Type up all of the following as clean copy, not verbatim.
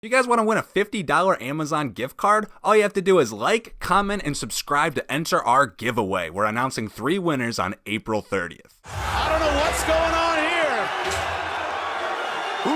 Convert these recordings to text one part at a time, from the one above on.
You guys want to win a $50 Amazon gift card? All you have to do is like, comment, and subscribe to enter our giveaway. We're announcing 3 winners on April 30th. I don't know what's going on here.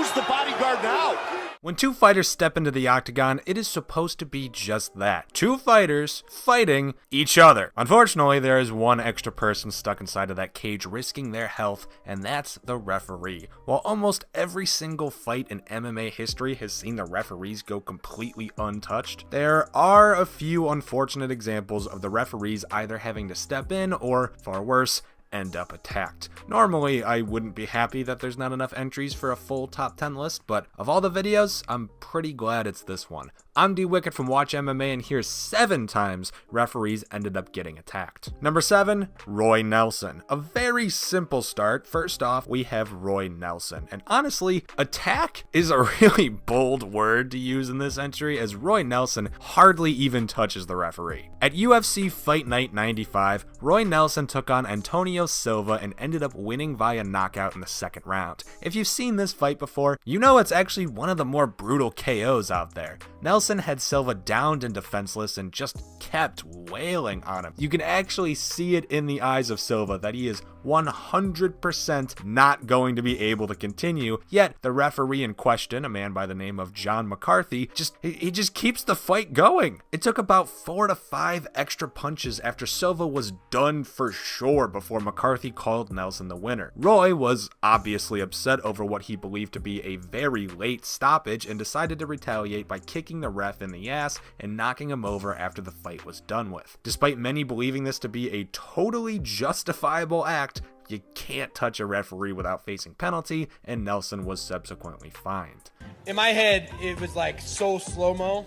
Who's the bodyguard now? When 2 fighters step into the octagon, it is supposed to be just that. 2 fighters fighting each other. Unfortunately, there is one extra person stuck inside of that cage risking their health, and that's the referee. While almost every single fight in MMA history has seen the referees go completely untouched, there are a few unfortunate examples of the referees either having to step in or, far worse, end up attacked. Normally, I wouldn't be happy that there's not enough entries for a full top 10 list, but of all the videos, I'm pretty glad it's this one. I'm D-Wicked from Watch MMA, and here's 7 times referees ended up getting attacked. Number 7, Roy Nelson. A very simple start. First off, we have Roy Nelson, and honestly, attack is a really bold word to use in this entry, as Roy Nelson hardly even touches the referee. At UFC Fight Night 95, Roy Nelson took on Antonio Silva and ended up winning via knockout in the 2nd round. If you've seen this fight before, you know it's actually one of the more brutal KOs out there. Nelson had Silva downed and defenseless and just kept wailing on him. You can actually see it in the eyes of Silva that he is 100% not going to be able to continue, yet the referee in question, a man by the name of John McCarthy, he just keeps the fight going. It took about 4 to 5 extra punches after Silva was done for sure before McCarthy called Nelson the winner. Roy was obviously upset over what he believed to be a very late stoppage and decided to retaliate by kicking the ref in the ass and knocking him over after the fight was done with. Despite many believing this to be a totally justifiable act, you can't touch a referee without facing penalty, and Nelson was subsequently fined. In my head, it was like so slow-mo,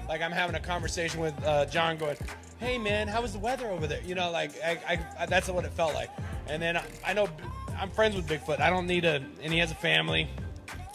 like I'm having a conversation with John going, hey man, how was the weather over there? You know, like I that's what it felt like. And then I know I'm friends with Bigfoot. I don't need and he has a family.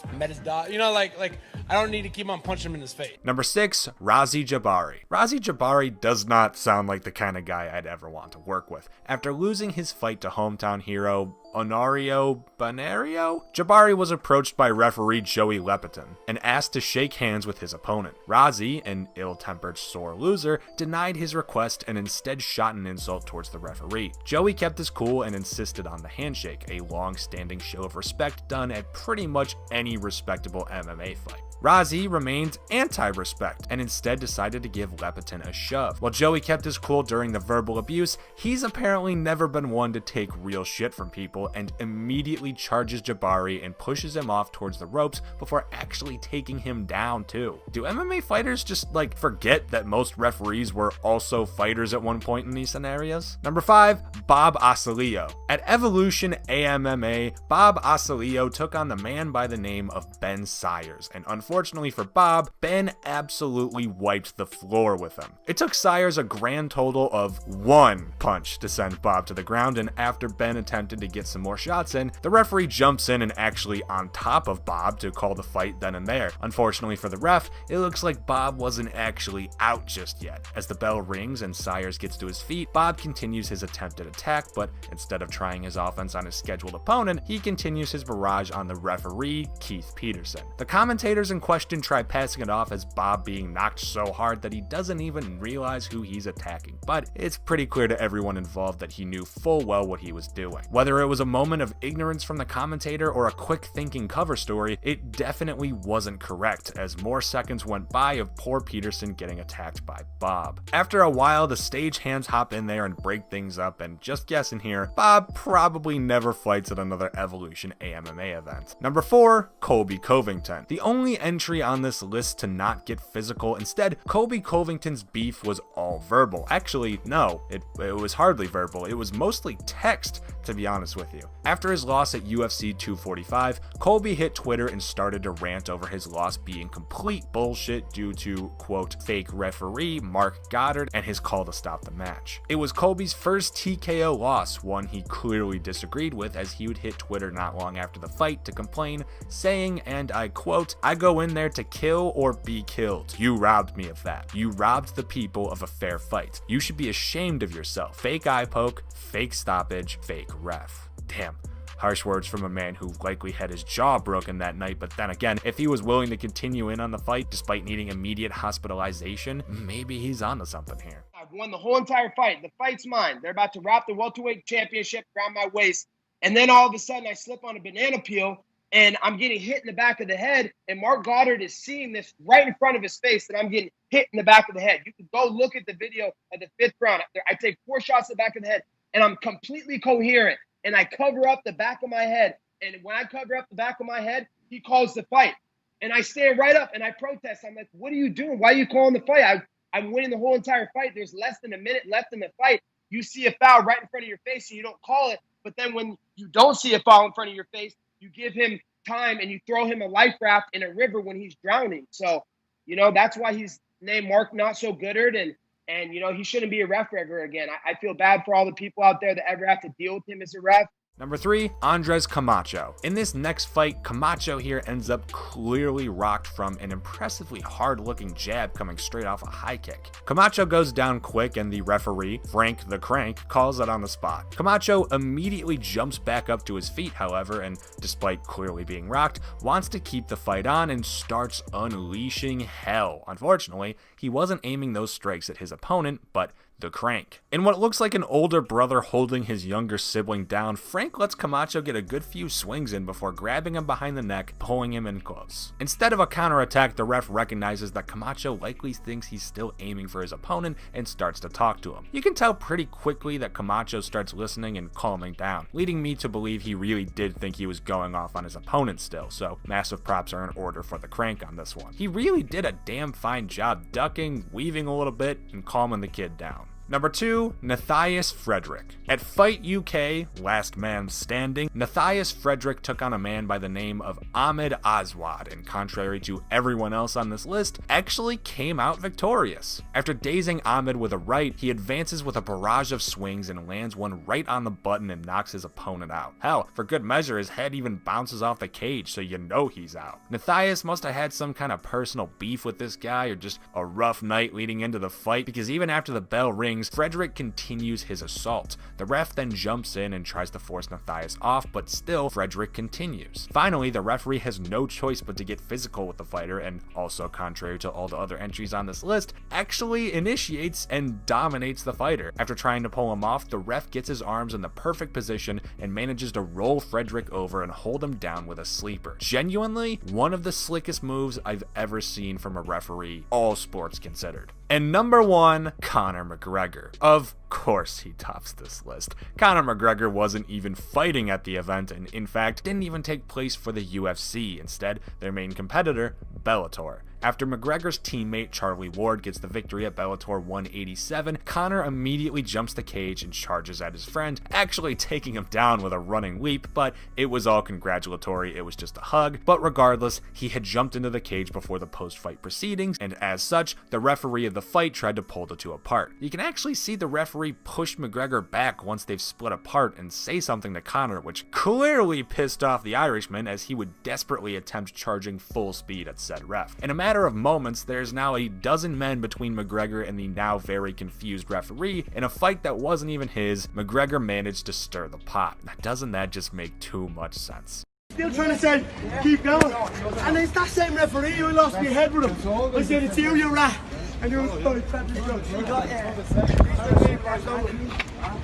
I met his dog. You know, like I don't need to keep on punching him in his face. Number 6, Razi Jabari. Razi Jabari does not sound like the kind of guy I'd ever want to work with. After losing his fight to hometown hero Honorio Bonario, Jabari was approached by referee Joey Lepiton and asked to shake hands with his opponent. Razi, an ill-tempered sore loser, denied his request and instead shot an insult towards the referee. Joey kept his cool and insisted on the handshake, a long-standing show of respect done at pretty much any respectable MMA fight. Razi remained anti-respect and instead decided to give Lepiton a shove. While Joey kept his cool during the verbal abuse, he's apparently never been one to take real shit from people and immediately charges Jabari and pushes him off towards the ropes before actually taking him down too. Do MMA fighters just forget that most referees were also fighters at one point in these scenarios? Number 5, Bob Asalio. At Evolution AMMA, Bob Asalio took on the man by the name of Ben Sayers, and unfortunately for Bob, Ben absolutely wiped the floor with him. It took Sayers a grand total of 1 punch to send Bob to the ground, and after Ben attempted to get some more shots in, the referee jumps in and actually on top of Bob to call the fight then and there. Unfortunately for the ref, it looks like Bob wasn't actually out just yet. As the bell rings and Sayers gets to his feet, Bob continues his attempted attack, but instead of trying his offense on his scheduled opponent, he continues his barrage on the referee, Keith Peterson. The commentators in question try passing it off as Bob being knocked so hard that he doesn't even realize who he's attacking, but it's pretty clear to everyone involved that he knew full well what he was doing. Whether it was a moment of ignorance from the commentator or a quick thinking cover story, it definitely wasn't correct, as more seconds went by of poor Peterson getting attacked by Bob. After a while, the stagehands hop in there and break things up, and just guessing here, Bob probably never fights at another Evolution AMMA event. Number 4, Colby Covington. The only entry on this list to not get physical. Instead, Colby Covington's beef was all verbal. Actually, no, it was hardly verbal. It was mostly text, to be honest with you. After his loss at UFC 245, Colby hit Twitter and started to rant over his loss being complete bullshit due to, quote, fake referee Mark Goddard and his call to stop the match. It was Colby's first TKO loss, one he clearly disagreed with, as he would hit Twitter not long after the fight to complain, saying, and I quote, "I go in there to kill or be killed. You robbed me of that. You robbed the people of a fair fight. You should be ashamed of yourself. Fake eye poke, fake stoppage, fake ref." Damn. Harsh words from a man who likely had his jaw broken that night, but then again, if he was willing to continue in on the fight despite needing immediate hospitalization, maybe he's onto something here. I've won the whole entire fight. The fight's mine. They're about to wrap the welterweight championship around my waist. And then all of a sudden I slip on a banana peel and I'm getting hit in the back of the head. And Mark Goddard is seeing this right in front of his face that I'm getting hit in the back of the head. You can go look at the video of the 5th round. I take 4 shots in the back of the head and I'm completely coherent. And I cover up the back of my head. And when I cover up the back of my head, he calls the fight. And I stand right up and I protest. I'm like, what are you doing? Why are you calling the fight? I'm winning the whole entire fight. There's less than a minute left in the fight. You see a foul right in front of your face and you don't call it. But then when you don't see a foul in front of your face, you give him time and you throw him a life raft in a river when he's drowning. So, that's why he's named Mark Not So Goodard. And he shouldn't be a ref ever again. I feel bad for all the people out there that ever have to deal with him as a ref. Number 3, Andres Camacho. In this next fight, Camacho here ends up clearly rocked from an impressively hard-looking jab coming straight off a high kick. Camacho goes down quick and the referee, Frank the Crank, calls it on the spot. Camacho immediately jumps back up to his feet, however, and despite clearly being rocked, wants to keep the fight on and starts unleashing hell. Unfortunately, he wasn't aiming those strikes at his opponent, but the Crank. In what looks like an older brother holding his younger sibling down, Frank lets Camacho get a good few swings in before grabbing him behind the neck, pulling him in close. Instead of a counterattack, the ref recognizes that Camacho likely thinks he's still aiming for his opponent and starts to talk to him. You can tell pretty quickly that Camacho starts listening and calming down, leading me to believe he really did think he was going off on his opponent still, so massive props are in order for the Crank on this one. He really did a damn fine job ducking, weaving a little bit, and calming the kid down. Number 2, Nathias Frederick. At Fight UK, Last Man Standing, Nathias Frederick took on a man by the name of Ahmed Aswad, and contrary to everyone else on this list, actually came out victorious. After dazing Ahmed with a right, he advances with a barrage of swings and lands one right on the button and knocks his opponent out. Hell, for good measure, his head even bounces off the cage, so you know he's out. Nathias must have had some kind of personal beef with this guy or just a rough night leading into the fight, because even after the bell rings, Frederick continues his assault. The ref then jumps in and tries to force Nathias off, but still Frederick continues. Finally, the referee has no choice but to get physical with the fighter, and also contrary to all the other entries on this list, actually initiates and dominates the fighter. After trying to pull him off, the ref gets his arms in the perfect position and manages to roll Frederick over and hold him down with a sleeper. Genuinely, one of the slickest moves I've ever seen from a referee, all sports considered. And number 1, Conor McGregor. Of course he tops this list. Conor McGregor wasn't even fighting at the event and in fact didn't even take place for the UFC. Instead, their main competitor, Bellator. After McGregor's teammate Charlie Ward gets the victory at Bellator 187, Conor immediately jumps the cage and charges at his friend, actually taking him down with a running leap, but it was all congratulatory, it was just a hug. But regardless, he had jumped into the cage before the post-fight proceedings, and as such, the referee of the fight tried to pull the two apart. You can actually see the referee push McGregor back once they've split apart and say something to Conor, which clearly pissed off the Irishman as he would desperately attempt charging full speed at said ref. In a matter of moments, there's now a dozen men between McGregor and the now very confused referee. In a fight that wasn't even his, McGregor managed to stir the pot. Now, doesn't that just make too much sense? Still trying to say, keep going. And it's that same referee who lost me head with him. I said, it's you rat. And you were like,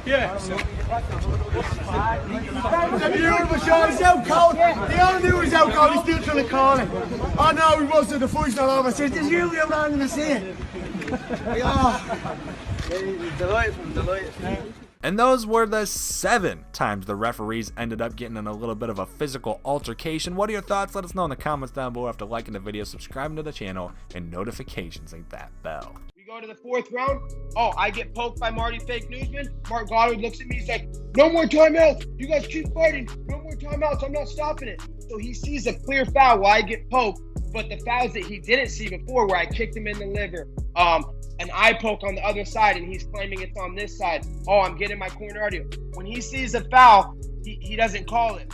yeah. The beautiful shot, he's out cold. The only knew he was out cold, he's still trying to call it. Oh no, he wasn't, the fight's not over. I said, there's you around in the scene. Delighted. And those were the 7 times the referees ended up getting in a little bit of a physical altercation. What are your thoughts? Let us know in the comments down below after liking the video, subscribing to the channel, and notifications like that bell. We go to the 4th round. Oh, I get poked by Marty Fake Newsman. Mark Goddard looks at me, he's like, no more timeouts. You guys keep fighting. No more timeouts. I'm not stopping it. So he sees a clear foul while I get poked, but the fouls that he didn't see before where I kicked him in the liver, an eye poke on the other side, and he's claiming it's on this side. Oh, I'm getting my corner audio. When he sees a foul, he doesn't call it.